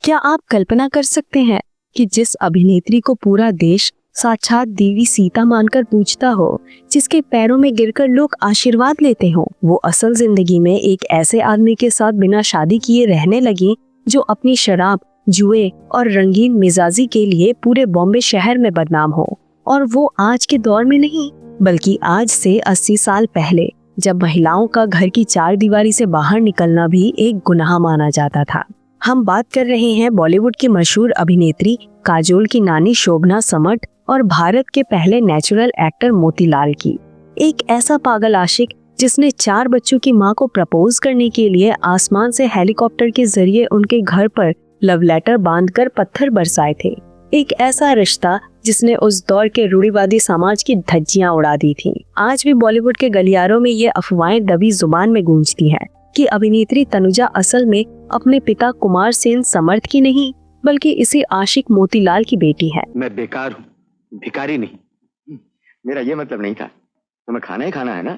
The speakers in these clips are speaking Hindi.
क्या आप कल्पना कर सकते हैं कि जिस अभिनेत्री को पूरा देश साक्षात देवी सीता मानकर पूजता हो, जिसके पैरों में गिरकर लोग आशीर्वाद लेते हो, वो असल जिंदगी में एक ऐसे आदमी के साथ बिना शादी किए रहने लगी जो अपनी शराब, जुए और रंगीन मिजाजी के लिए पूरे बॉम्बे शहर में बदनाम हो। और वो आज के दौर में नहीं, बल्कि आज से 80 साल पहले, जब महिलाओं का घर की चार दीवारी से बाहर निकलना भी एक गुनाह माना जाता था। हम बात कर रहे हैं बॉलीवुड की मशहूर अभिनेत्री काजोल की नानी शोभना समर्थ और भारत के पहले नेचुरल एक्टर मोतीलाल की। एक ऐसा पागल आशिक जिसने 4 बच्चों की मां को प्रपोज करने के लिए आसमान से हेलीकॉप्टर के जरिए उनके घर पर लव लेटर बांधकर पत्थर बरसाए थे। एक ऐसा रिश्ता जिसने उस दौर के रूढ़िवादी समाज की धज्जियां उड़ा दी थी। आज भी बॉलीवुड के गलियारों में ये अफवाहें दबी जुबान में गूंजती हैं कि अभिनेत्री तनुजा असल में अपने पिता कुमार सेन समर्थ की नहीं, बल्कि इसी आशिक मोतीलाल की बेटी है। मैं बेकार हूँ, भिखारी नहीं। मेरा ये मतलब नहीं था। तुम्हें खाना ही खाना है ना,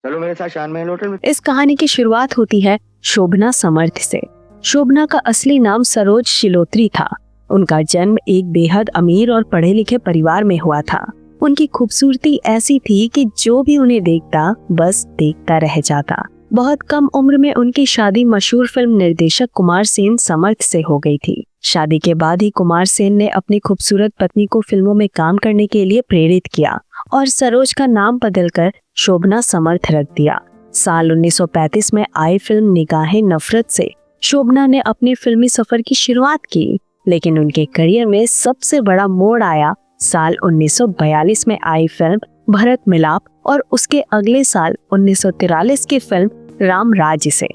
चलो मेरे साथ शान महल होटल में। इस कहानी की शुरुआत होती है शोभना समर्थ से। शोभना का असली नाम सरोज शिलोत्री था। उनका जन्म एक बेहद अमीर और पढ़े लिखे परिवार में हुआ था। उनकी खूबसूरती ऐसी थी कि जो भी उन्हें देखता बस देखता रह जाता। बहुत कम उम्र में उनकी शादी मशहूर फिल्म निर्देशक कुमार सेन समर्थ से हो गई थी। शादी के बाद ही कुमार सेन ने अपनी खूबसूरत पत्नी को फिल्मों में काम करने के लिए प्रेरित किया और सरोज का नाम बदलकर शोभना समर्थ रख दिया। साल 1935 में आई फिल्म निगाहे नफरत से शोभना ने अपने फिल्मी सफर की शुरुआत की, लेकिन उनके करियर में सबसे बड़ा मोड़ आया साल 1942 में आई फिल्म भरत मिलाप और उसके अगले साल 1943 की फिल्म राम राज्य से।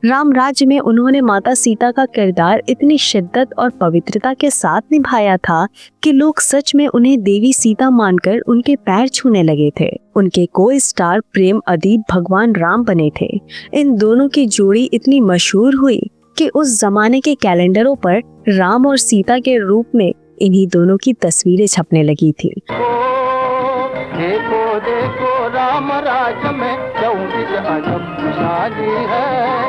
राम राज्य में उन्होंने माता सीता का किरदार इतनी शिद्दत और पवित्रता के साथ निभाया था कि लोग सच में उन्हें देवी सीता मानकर उनके पैर छूने लगे थे। उनके को स्टार प्रेम अदीब भगवान राम बने थे। इन दोनों की जोड़ी इतनी मशहूर हुई कि उस जमाने के कैलेंडरों पर राम और सीता के रूप में इन्हीं दोनों की तस्वीरें छपने लगी थी। देखो देखो राम राज्य में है।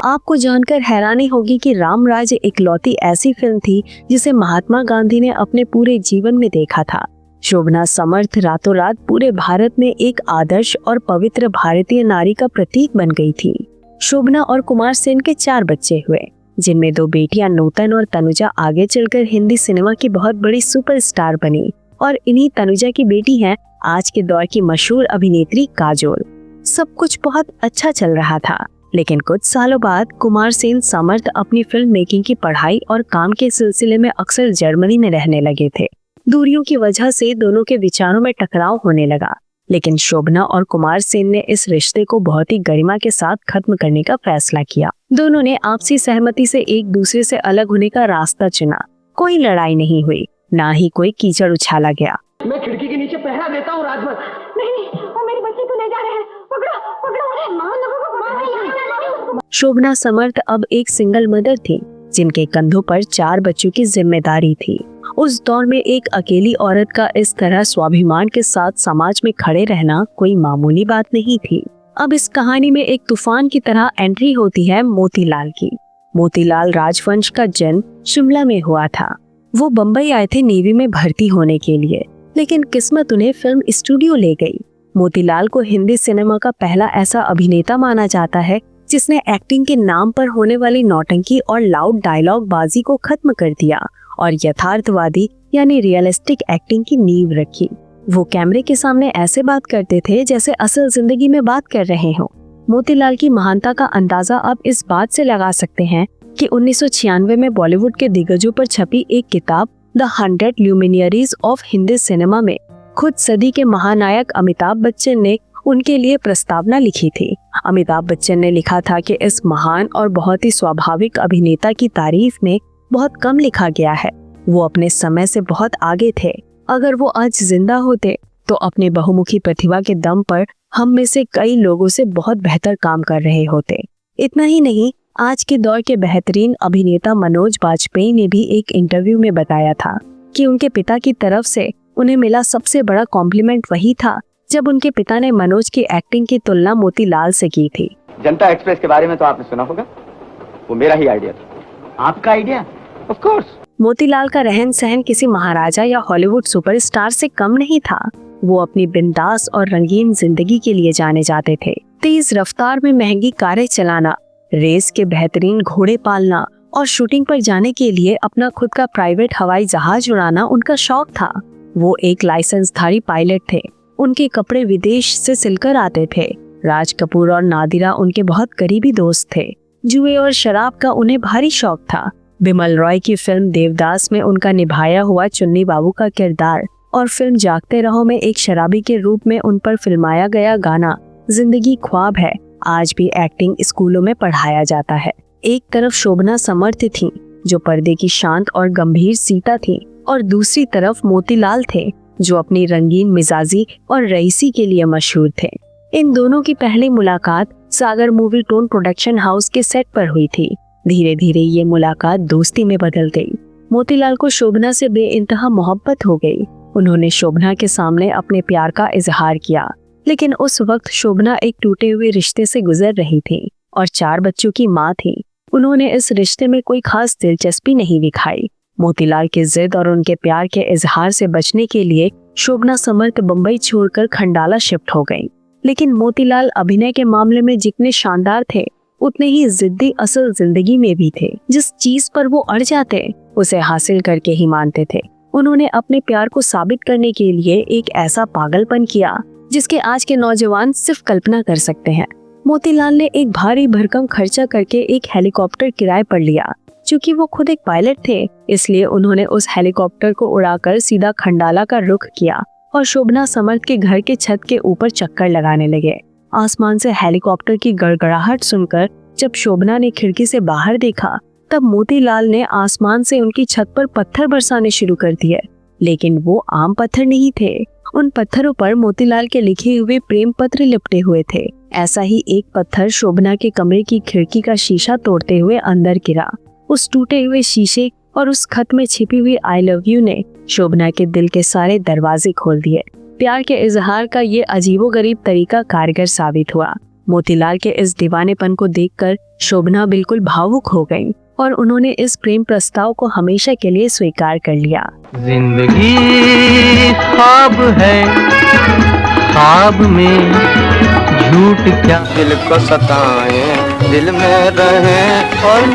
आपको जानकर हैरानी होगी कि राम राज्य इकलौती ऐसी फिल्म थी जिसे महात्मा गांधी ने अपने पूरे जीवन में देखा था। शोभना समर्थ रातों रात पूरे भारत में एक आदर्श और पवित्र भारतीय नारी का प्रतीक बन गई थी। शोभना और कुमार सेन के 4 बच्चे हुए, जिनमें 2 बेटियां नूतन और तनुजा आगे चलकर हिंदी सिनेमा की बहुत बड़ी सुपरस्टार बनी। और इन्हीं तनुजा की बेटी है आज के दौर की मशहूर अभिनेत्री काजोल। सब कुछ बहुत अच्छा चल रहा था, लेकिन कुछ सालों बाद कुमार सेन समर्थ अपनी फिल्म मेकिंग की पढ़ाई और काम के सिलसिले में अक्सर जर्मनी में रहने लगे थे। दूरियों की वजह से दोनों के विचारों में टकराव होने लगा, लेकिन शोभना और कुमार सेन ने इस रिश्ते को बहुत ही गरिमा के साथ खत्म करने का फैसला किया। दोनों ने आपसी सहमति से एक दूसरे से अलग होने का रास्ता चुना। कोई लड़ाई नहीं हुई, ना ही कोई कीचड़ उछाला गया। मैं खिड़की के नीचे पहरा देता हूँ रात भर। नहीं, वो मेरे बच्चे को ले जा रहे हैं। पकड़ो, पकड़ो उन्हें। मां लोगों को मां। शोभना समर्थ अब एक सिंगल मदर थी, जिनके कंधों पर 4 बच्चों की जिम्मेदारी थी। उस दौर में एक अकेली औरत का इस तरह स्वाभिमान के साथ समाज में खड़े रहना कोई मामूली बात नहीं थी। अब इस कहानी में एक तूफान की तरह एंट्री होती है मोतीलाल की। मोतीलाल राजवंश का जन्म शिमला में हुआ था। वो बम्बई आए थे नेवी में भर्ती होने के लिए, लेकिन किस्मत उन्हें फिल्म स्टूडियो ले गई। मोतीलाल को हिंदी सिनेमा का पहला ऐसा अभिनेता माना जाता है जिसने एक्टिंग के नाम पर होने वाली नौटंकी और लाउड डायलॉग बाजी को खत्म कर दिया और यथार्थवादी यानी रियलिस्टिक एक्टिंग की नींव रखी। वो कैमरे के सामने ऐसे बात करते थे जैसे असल जिंदगी में बात कर रहे हो। मोतीलाल की महानता का अंदाजा अब इस बात से लगा सकते हैं कि 1996 में बॉलीवुड के दिग्गजों पर छपी एक किताब द 100 ल्यूमिनियरीज ऑफ हिंदी सिनेमा में खुद सदी के महानायक अमिताभ बच्चन ने उनके लिए प्रस्तावना लिखी थी। अमिताभ बच्चन ने लिखा था कि इस महान और बहुत ही स्वाभाविक अभिनेता की तारीफ में बहुत कम लिखा गया है। वो अपने समय से बहुत आगे थे। अगर वो आज जिंदा होते तो अपने बहुमुखी प्रतिभा के दम पर हम में से कई लोगों से बहुत बेहतर काम कर रहे होते। इतना ही नहीं, आज के दौर के बेहतरीन अभिनेता मनोज बाजपेयी ने भी एक इंटरव्यू में बताया था कि उनके पिता की तरफ से उन्हें मिला सबसे बड़ा कॉम्प्लीमेंट वही था जब उनके पिता ने मनोज की एक्टिंग की तुलना मोतीलाल से की थी। जनता एक्सप्रेस के बारे में तो आपने सुना होगा, वो मेरा ही आइडिया था। आपका आइडिया? Of course. मोतीलाल का रहन सहन किसी महाराजा या हॉलीवुड सुपरस्टार से कम नहीं था। वो अपनी बिंदास और रंगीन जिंदगी के लिए जाने जाते थे। तेज रफ्तार में महंगी कारें चलाना, रेस के बेहतरीन घोड़े पालना और शूटिंग पर जाने के लिए अपना खुद का प्राइवेट हवाई जहाज उड़ाना उनका शौक था। वो एक लाइसेंसधारी पायलट थे। उनके कपड़े विदेश से सिलकर आते थे। राज कपूर और नादिरा उनके बहुत करीबी दोस्त थे। जुए और शराब का उन्हें भारी शौक था। बिमल रॉय की फिल्म देवदास में उनका निभाया हुआ चुन्नी बाबू का किरदार और फिल्म जागते रहो में एक शराबी के रूप में उन पर फिल्माया गया गाना जिंदगी ख्वाब है आज भी एक्टिंग स्कूलों में पढ़ाया जाता है। एक तरफ शोभना समर्थ थी जो पर्दे की शांत और गंभीर सीता थी और दूसरी तरफ मोतीलाल थे जो अपनी रंगीन मिजाजी और रईसी के लिए मशहूर थे। इन दोनों की पहली मुलाकात सागर मूवी टोन प्रोडक्शन हाउस के सेट पर हुई थी। धीरे धीरे ये मुलाकात दोस्ती में बदल गई। मोतीलाल को शोभना से बेइंतहा मोहब्बत हो गई। उन्होंने शोभना के सामने अपने प्यार का इजहार किया, लेकिन उस वक्त शोभना एक टूटे हुए रिश्ते से गुजर रही थी और 4 बच्चों की माँ थी। उन्होंने इस रिश्ते में कोई खास दिलचस्पी नहीं दिखाई। मोतीलाल की जिद और उनके प्यार के इजहार से बचने के लिए शोभना समर्थ बम्बई छोड़कर खंडाला शिफ्ट हो गई। लेकिन मोतीलाल अभिनय के मामले में जितने शानदार थे उतने ही जिद्दी असल जिंदगी में भी थे। जिस चीज पर वो अड़ जाते उसे हासिल करके ही मानते थे। उन्होंने अपने प्यार को साबित करने के लिए एक ऐसा पागलपन किया जिसके आज के नौजवान सिर्फ कल्पना कर सकते हैं। मोतीलाल ने एक भारी भरकम खर्चा करके एक हेलीकॉप्टर किराए पर लिया। चूँकि वो खुद एक पायलट थे, इसलिए उन्होंने उस हेलीकॉप्टर को उड़ाकर सीधा खंडाला का रुख किया और शोभना समर्थ के घर के छत के ऊपर चक्कर लगाने लगे। आसमान से हेलीकॉप्टर की गड़गड़ाहट सुनकर जब शोभना ने खिड़की से बाहर देखा, तब मोतीलाल ने आसमान से उनकी छत पर पत्थर बरसाने शुरू कर दिए। लेकिन वो आम पत्थर नहीं थे। उन पत्थरों पर मोतीलाल के लिखे हुए प्रेम पत्र लिपटे हुए थे। ऐसा ही एक पत्थर शोभना के कमरे की खिड़की का शीशा तोड़ते हुए अंदर गिरा। उस टूटे हुए शीशे और उस खत में छिपी हुई आई लव यू ने शोभना के दिल के सारे दरवाजे खोल दिए। प्यार के इजहार का ये अजीबोगरीब तरीका कारगर साबित हुआ। मोतीलाल के इस दीवानेपन को देखकर शोभना बिल्कुल भावुक हो गई और उन्होंने इस प्रेम प्रस्ताव को हमेशा के लिए स्वीकार कर लिया। जिंदगी ख्वाब है, ख्वाब में झूठ क्या, दिल को सताएं, दिल में रहें और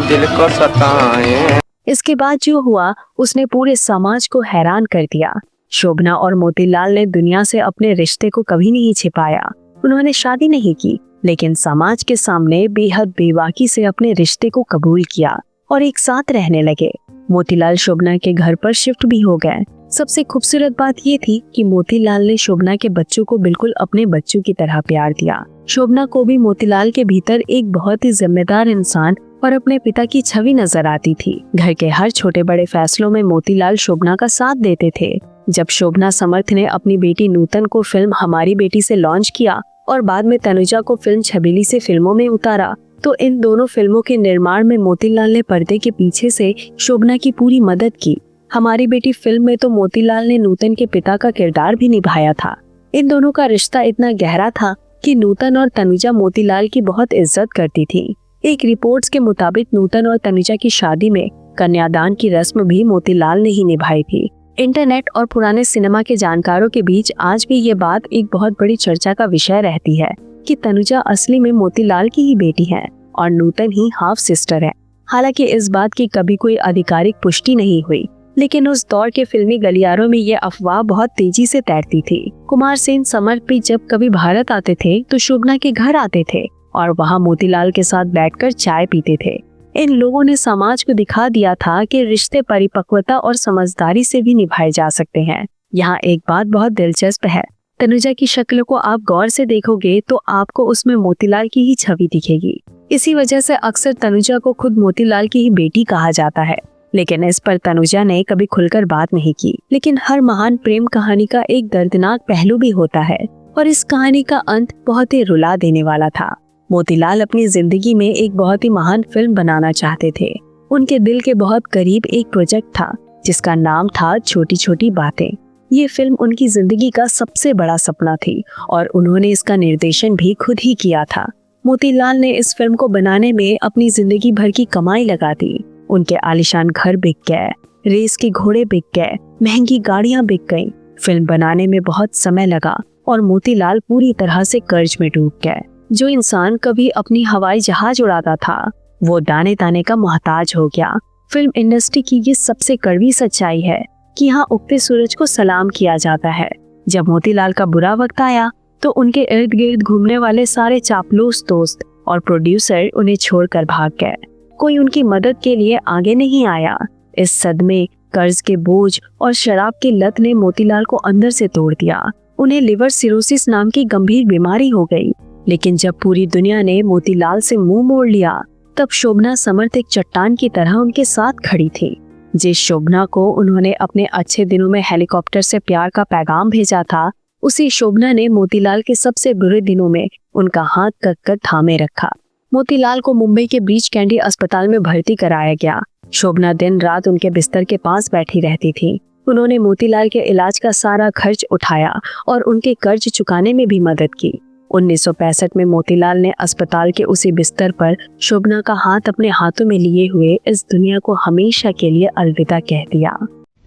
दिल को सताएं। इसके बाद जो हुआ उसने पूरे समाज को हैरान कर दिया। शोभना और मोतीलाल ने दुनिया से अपने रिश्ते को कभी नहीं छिपाया। उन्होंने शादी नहीं की, लेकिन समाज के सामने बेहद बेबाकी से अपने रिश्ते को कबूल किया और एक साथ रहने लगे। मोतीलाल शोभना के घर पर शिफ्ट भी हो गए। सबसे खूबसूरत बात ये थी कि मोतीलाल ने शोभना के बच्चों को बिल्कुल अपने बच्चों की तरह प्यार दिया। शोभना को भी मोतीलाल के भीतर एक बहुत ही जिम्मेदार इंसान और अपने पिता की छवि नजर आती थी। घर के हर छोटे बड़े फैसलों में मोतीलाल शोभना का साथ देते थे। जब शोभना समर्थ ने अपनी बेटी नूतन को फिल्म हमारी बेटी से लॉन्च किया और बाद में तनुजा को फिल्म छबीली से फिल्मों में उतारा, तो इन दोनों फिल्मों के निर्माण में मोतीलाल ने पर्दे के पीछे से शोभना की पूरी मदद की। हमारी बेटी फिल्म में तो मोतीलाल ने नूतन के पिता का किरदार भी निभाया था। इन दोनों का रिश्ता इतना गहरा था कि नूतन और तनुजा मोतीलाल की बहुत इज्जत करती थी। एक रिपोर्ट्स के मुताबिक नूतन और तनुजा की शादी में कन्यादान की रस्म भी मोतीलाल ने ही निभाई थी। इंटरनेट और पुराने सिनेमा के जानकारों के बीच आज भी ये बात एक बहुत बड़ी चर्चा का विषय रहती है कि तनुजा असली में मोतीलाल की ही बेटी है और नूतन ही हाफ सिस्टर है। हालांकि इस बात की कभी कोई आधिकारिक पुष्टि नहीं हुई, लेकिन उस दौर के फिल्मी गलियारों में ये अफवाह बहुत तेजी से तैरती थी। कुमार सेन समर्थ भी जब कभी भारत आते थे तो शोभना के घर आते थे और वहाँ मोतीलाल के साथ बैठकर चाय पीते थे। इन लोगों ने समाज को दिखा दिया था कि रिश्ते परिपक्वता और समझदारी से भी निभाए जा सकते हैं। यहाँ एक बात बहुत दिलचस्प है, तनुजा की शक्ल को आप गौर से देखोगे तो आपको उसमें मोतीलाल की ही छवि दिखेगी। इसी वजह से अक्सर तनुजा को खुद मोतीलाल की ही बेटी कहा जाता है, लेकिन इस पर तनुजा ने कभी खुलकर बात नहीं की। लेकिन हर महान प्रेम कहानी का एक दर्दनाक पहलू भी होता है और इस कहानी का अंत बहुत ही रुला देने वाला था। मोतीलाल अपनी जिंदगी में एक बहुत ही महान फिल्म बनाना चाहते थे। उनके दिल के बहुत करीब एक प्रोजेक्ट था जिसका नाम था छोटी छोटी बातें। ये फिल्म उनकी जिंदगी का सबसे बड़ा सपना थी और उन्होंने इसका निर्देशन भी खुद ही किया था। मोतीलाल ने इस फिल्म को बनाने में अपनी जिंदगी भर की कमाई लगा दी। उनके आलीशान घर बिक गए, रेस के घोड़े बिक गए, महंगी गाड़ियां बिक गईं। फिल्म बनाने में बहुत समय लगा और मोतीलाल पूरी तरह से कर्ज में डूब गए। जो इंसान कभी अपनी हवाई जहाज उड़ाता था वो दाने दाने का मोहताज हो गया। फिल्म इंडस्ट्री की ये सबसे कड़वी सच्चाई है कि यहाँ उगते सूरज को सलाम किया जाता है। जब मोतीलाल का बुरा वक्त आया तो उनके इर्द गिर्द घूमने वाले सारे चापलूस दोस्त और प्रोड्यूसर उन्हें छोड़कर भाग गए। कोई उनकी मदद के लिए आगे नहीं आया। इस सदमे, कर्ज के बोझ और शराब की लत ने मोतीलाल को अंदर से तोड़ दिया। उन्हें लिवर सिरोसिस नाम की गंभीर बीमारी हो गई। लेकिन जब पूरी दुनिया ने मोतीलाल से मुंह मोड़ लिया तब शोभना समर्थ एक चट्टान की तरह उनके साथ खड़ी थी। जिस शोभना को उन्होंने अपने अच्छे दिनों में हेलीकॉप्टर से प्यार का पैगाम भेजा था, उसी शोभना ने मोतीलाल के सबसे बुरे दिनों में उनका हाथ कसकर थामे रखा। मोतीलाल को मुंबई के ब्रीच कैंडी अस्पताल में भर्ती कराया गया। शोभना दिन रात उनके बिस्तर के पास बैठी रहती थी। उन्होंने मोतीलाल के इलाज का सारा खर्च उठाया और उनके कर्ज चुकाने में भी मदद की। 1965 में मोतीलाल ने अस्पताल के उसी बिस्तर पर शोभना का हाथ अपने हाथों में लिए हुए इस दुनिया को हमेशा के लिए अलविदा कह दिया।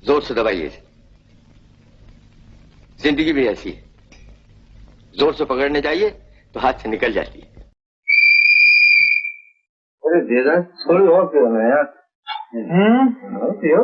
जोर से दबाइए, जिंदगी भी ऐसी है, जोर से पकड़ने जाइए तो हाथ से निकल जाती है। अरे देगा थोड़ी और पियो ना यार। पियो।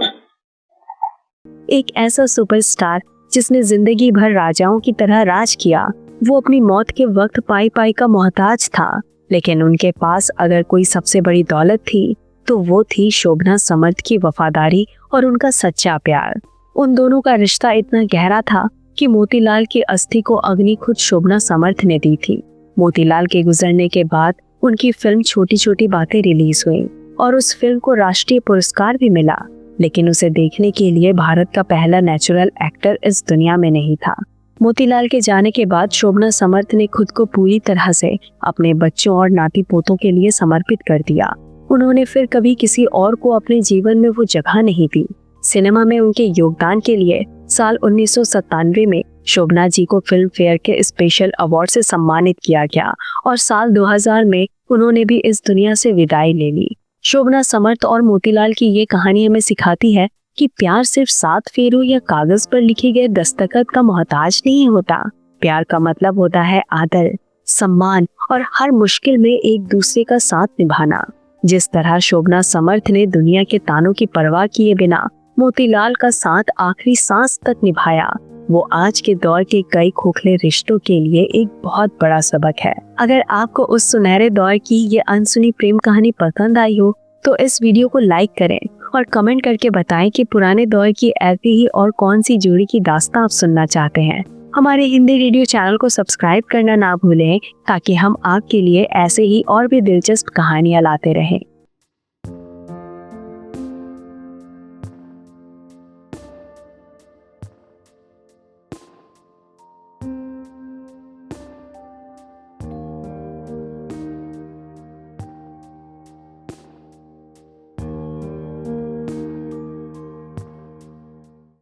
एक ऐसा सुपरस्टार जिसने जिंदगी भर राजाओं की तरह राज किया, वो अपनी मौत के वक्त पाई पाई का मोहताज था। लेकिन उनके पास अगर कोई सबसे बड़ी दौलत थी तो वो थी शोभना समर्थ की वफादारी और उनका सच्चा प्यार। उन दोनों का रिश्ता इतना गहरा था कि मोतीलाल की अस्थि को अग्नि खुद शोभना समर्थ ने दी थी। मोतीलाल के गुजरने के बाद उनकी फिल्म छोटी छोटी बातें रिलीज हुई और उस फिल्म को राष्ट्रीय पुरस्कार भी मिला। लेकिन उसे देखने के लिए भारत का पहला नेचुरल एक्टर इस दुनिया में नहीं था। मोतीलाल के जाने के बाद शोभना समर्थ ने खुद को पूरी तरह से अपने बच्चों और नाती पोतों के लिए समर्पित कर दिया। उन्होंने फिर कभी किसी और को अपने जीवन में वो जगह नहीं दी। सिनेमा में उनके योगदान के लिए साल 1997 में शोभना जी को फिल्म फेयर के स्पेशल अवार्ड से सम्मानित किया गया और साल 2000 में उन्होंने भी इस दुनिया से विदाई ले ली। शोभना समर्थ और मोतीलाल की ये कहानी हमें सिखाती है कि प्यार सिर्फ 7 फेरों या कागज पर लिखे गए दस्तखत का मोहताज नहीं होता। प्यार का मतलब होता है आदर, सम्मान और हर मुश्किल में एक दूसरे का साथ निभाना। जिस तरह शोभना समर्थ ने दुनिया के तानों की परवाह किए बिना मोतीलाल का साथ आखिरी सांस तक निभाया, वो आज के दौर के कई खोखले रिश्तों के लिए एक बहुत बड़ा सबक है। अगर आपको उस सुनहरे दौर की ये अनसुनी प्रेम कहानी पसंद आई हो तो इस वीडियो को लाइक करें और कमेंट करके बताएं कि पुराने दौर की ऐसी ही और कौन सी जोड़ी की दास्तां आप सुनना चाहते हैं। हमारे हिंदी रेडियो चैनल को सब्सक्राइब करना ना भूलें ताकि हम आपके लिए ऐसे ही और भी दिलचस्प कहानियां लाते रहें।